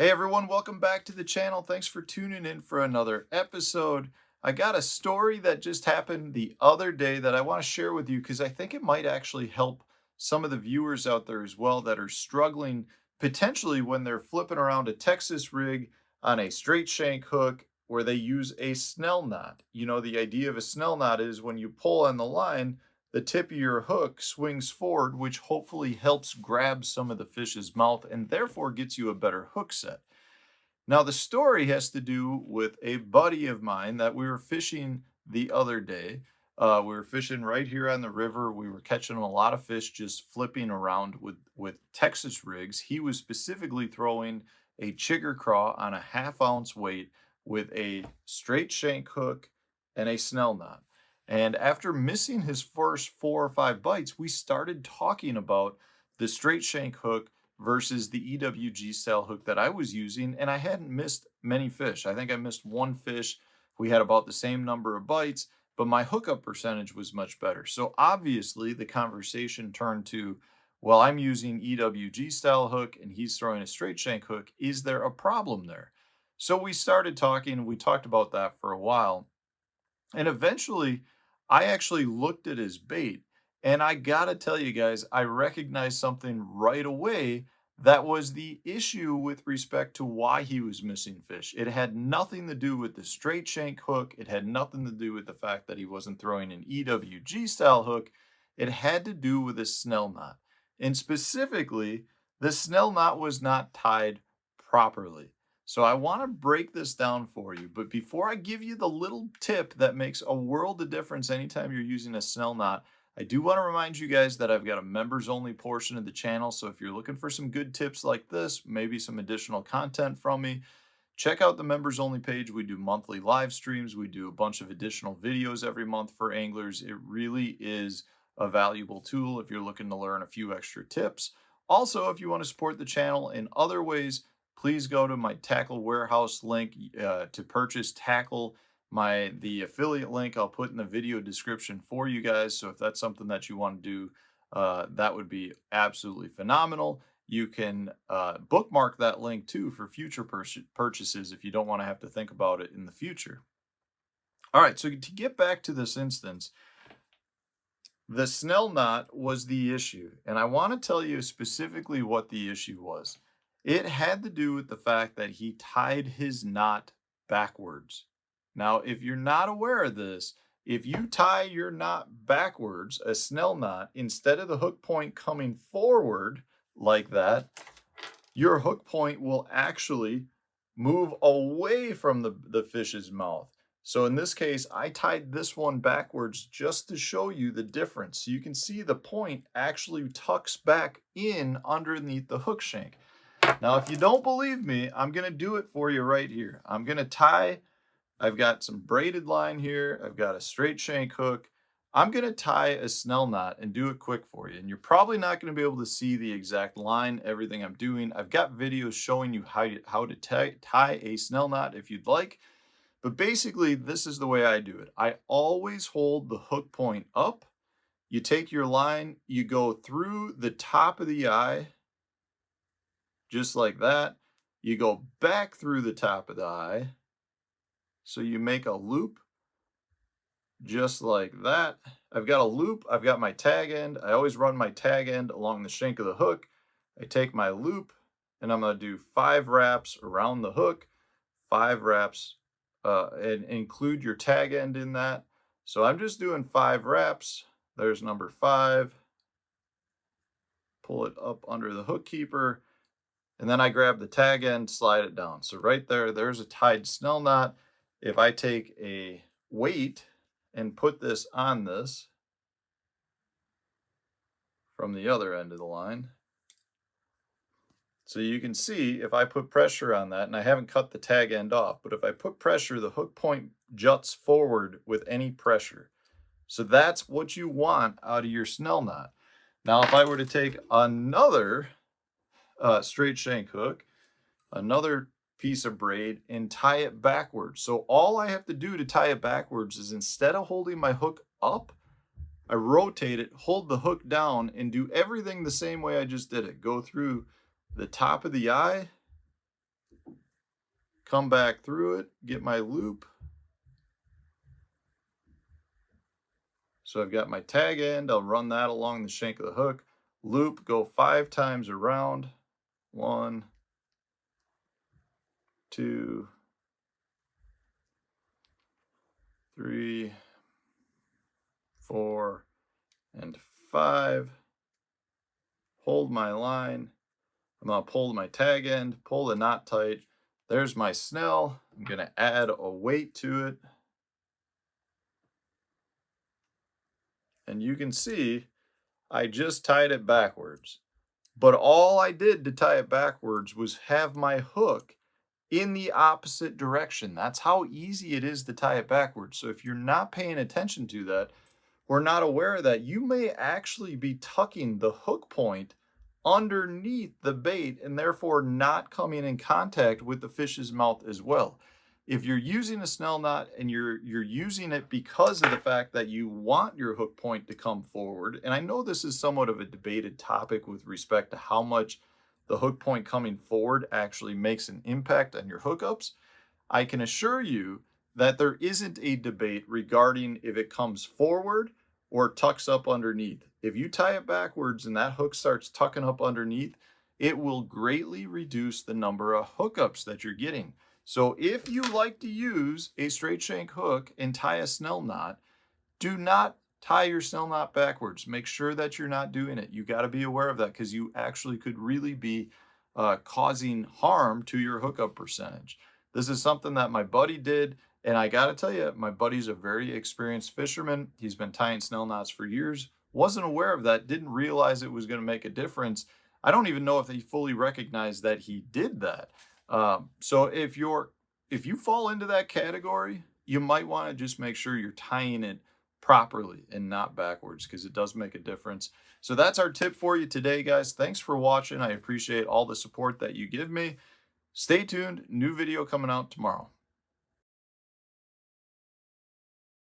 Hey everyone, welcome back to the channel. Thanks for tuning in for another episode. I got a story that just happened the other day that I want to share with you because I think it might actually help some of the viewers out there as well that are struggling potentially when they're flipping around a Texas rig on a straight shank hook where they use a snell knot. You know, the idea of a snell knot is when you pull on the line, the tip of your hook swings forward, which hopefully helps grab some of the fish's mouth and therefore gets you a better hook set. Now, the story has to do with a buddy of mine that we were fishing the other day. We were fishing right here on the river. We were catching a lot of fish just flipping around with Texas rigs. He was specifically throwing a chigger craw on a half-ounce weight with a straight shank hook and a snell knot. And after missing his first 4 or 5 bites, we started talking about the straight shank hook versus the EWG style hook that I was using, and I hadn't missed many fish. I think I missed one fish. We had about the same number of bites, but my hookup percentage was much better. So obviously the conversation turned to, well, I'm using EWG style hook and he's throwing a straight shank hook. Is there a problem there? So we started talking, we talked about that for a while. And eventually, I actually looked at his bait, and I gotta tell you guys, I recognized something right away that was the issue with respect to why he was missing fish. It had nothing to do with the straight shank hook. It had nothing to do with the fact that he wasn't throwing an EWG style hook. It had to do with a snell knot. And specifically, the snell knot was not tied properly. So I want to break this down for you, but before I give you the little tip that makes a world of difference anytime you're using a snell knot, I do want to remind you guys that I've got a members only portion of the channel. So if you're looking for some good tips like this, maybe some additional content from me, check out the members only page. We do monthly live streams. We do a bunch of additional videos every month for anglers. It really is a valuable tool if you're looking to learn a few extra tips. Also, if you want to support the channel in other ways, please go to my tackle warehouse link to purchase tackle. The affiliate link I'll put in the video description for you guys. So if that's something that you want to do, that would be absolutely phenomenal. You can bookmark that link too for future purchases if you don't want to have to think about it in the future. All right, so to get back to this instance, the snell knot was the issue, and I want to tell you specifically what the issue was. It had to do with the fact that he tied his knot backwards. Now, if you're not aware of this, if you tie your knot backwards, a snell knot, instead of the hook point coming forward like that, your hook point will actually move away from the fish's mouth. So in this case, I tied this one backwards just to show you the difference. So you can see the point actually tucks back in underneath the hook shank. Now, if you don't believe me, I'm going to do it for you right here. I'm going to tie, I've got some braided line here. I've got a straight shank hook. I'm going to tie a snell knot and do it quick for you. And you're probably not going to be able to see the exact line, everything I'm doing. I've got videos showing you how to tie a snell knot if you'd like. But basically, this is the way I do it. I always hold the hook point up. You take your line, you go through the top of the eye, just like that. You go back through the top of the eye. So you make a loop just like that. I've got a loop. I've got my tag end. I always run my tag end along the shank of the hook. I take my loop and I'm going to do 5 wraps around the hook, 5 wraps, and include your tag end in that. So I'm just doing 5 wraps. There's number 5. Pull it up under the hook keeper. And then I grab the tag end, slide it down. So right there, there's a tied snell knot. If I take a weight and put this on this from the other end of the line, so you can see if I put pressure on that, and I haven't cut the tag end off, but if I put pressure, the hook point juts forward with any pressure. So that's what you want out of your snell knot. Now, if I were to take another straight shank hook, another piece of braid, and tie it backwards. So all I have to do to tie it backwards is instead of holding my hook up, I rotate it, hold the hook down, and do everything the same way I just did it. Go through the top of the eye, come back through it, get my loop. So I've got my tag end, I'll run that along the shank of the hook, loop, go 5 times around. 1, 2, 3, 4, and 5. Hold my line. I'm going to pull my tag end, pull the knot tight. There's my snell. I'm going to add a weight to it. And you can see I just tied it backwards. But all I did to tie it backwards was have my hook in the opposite direction. That's how easy it is to tie it backwards. So if you're not paying attention to that or not aware of that, you may actually be tucking the hook point underneath the bait and therefore not coming in contact with the fish's mouth as well. If you're using a snell knot and you're using it because of the fact that you want your hook point to come forward, and I know this is somewhat of a debated topic with respect to how much the hook point coming forward actually makes an impact on your hookups, I can assure you that there isn't a debate regarding if it comes forward or tucks up underneath. If you tie it backwards and that hook starts tucking up underneath, it will greatly reduce the number of hookups that you're getting. So if you like to use a straight shank hook and tie a snell knot, do not tie your snell knot backwards. Make sure that you're not doing it. You got to be aware of that because you actually could really be causing harm to your hookup percentage. This is something that my buddy did. And I got to tell you, my buddy's a very experienced fisherman. He's been tying snell knots for years. Wasn't aware of that. Didn't realize it was going to make a difference. I don't even know if he fully recognized that he did that. So if you fall into that category, you might want to just make sure you're tying it properly and not backwards because it does make a difference. So that's our tip for you today, guys. Thanks for watching. I appreciate all the support that you give me. Stay tuned. New video coming out tomorrow.